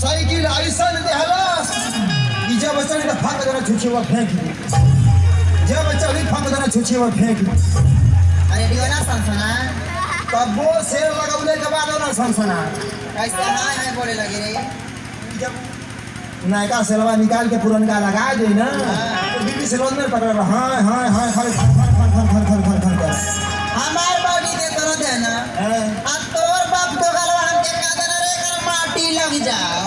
cycle ऐसा देहलस कि जब बच्चा ने फाक देना छुछे वो फेंक दी जब बच्चा भी फाक देना छुछे वो फेंक दी अरे दीवाना सनसना तब वो शेर लगाउले के बाद ना सनसना कैसे हाय बोले लगे रे जब नयका सेलवा निकाल के पुरनका लगा दे ना तो बीबी से लोन में पकड़ हां हां हां खर हमार बॉडी दे तोरा देना आ तोर बाप तो गलवा हम के का देना रे कर माटी लग जाओ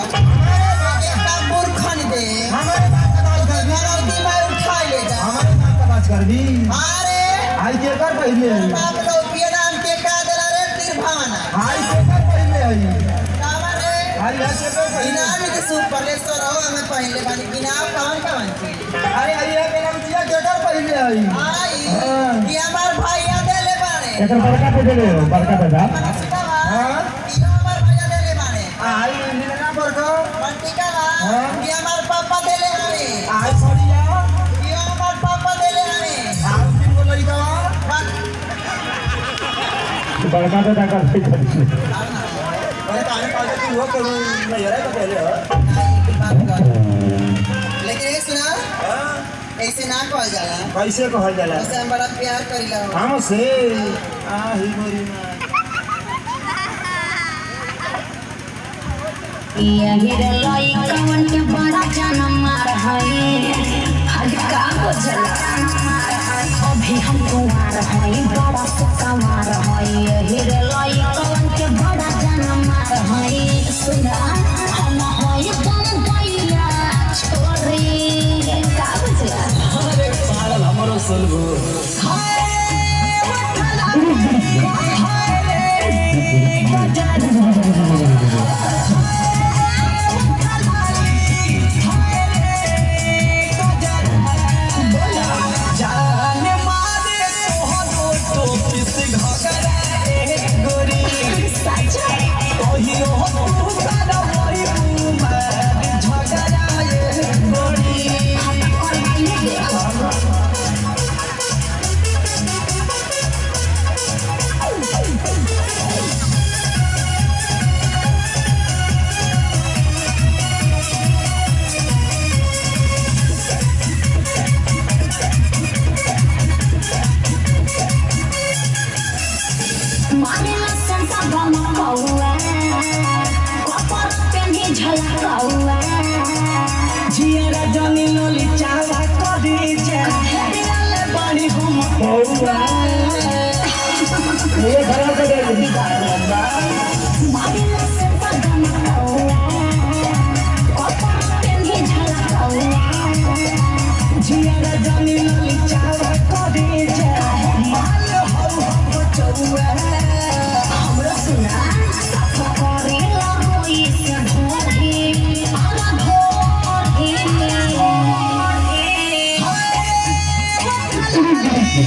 एक काबूर खन दे हमारे बात का बात कर मेरा दिमाग उठा ले जा हमारे बात का बात कर दी अरे आई के कर पहले बाप तो पिए नाम के का देना रे तीर भावना आई के कर पहले आई कावरे आई के कर पहले इनाम के सुपर ले सो रहो हमें पहले बानी इनाम कौन चीज अरे आई के नाम दिया के कर पहले आई कि हमार भैया देले बाने एकर बड़का पे देले हो बड़का दादा हां कि हमार भैया देले बाने आई निना बरको मंटिका कि हमार पापा देले बाने आई छोड़िया कि हमार पापा देले बाने आओ तीन को लड़का बड़का दादा का पे अरे काहे काहे तू हो करू नहीं रे तो पहले हो लेकिन ये सुना ऐसे ना कहल जाला कैसे कहल जाला उसे हम बड़ा प्यार करिला हम से आ ही मोरी ना यही रे लइकवन के बड़ा जनम मार है आज का बोझला अभी हम कुंवार है बड़ा सुकुमार है यही रे लइकवन के बड़ा जनम मार है सुना हम होय कम गइया छोरी का बोझला अरे पागल हमरो सुलगो हाय रे गजन जिया जनी लोली चावा कदी जे पानी हम ये घर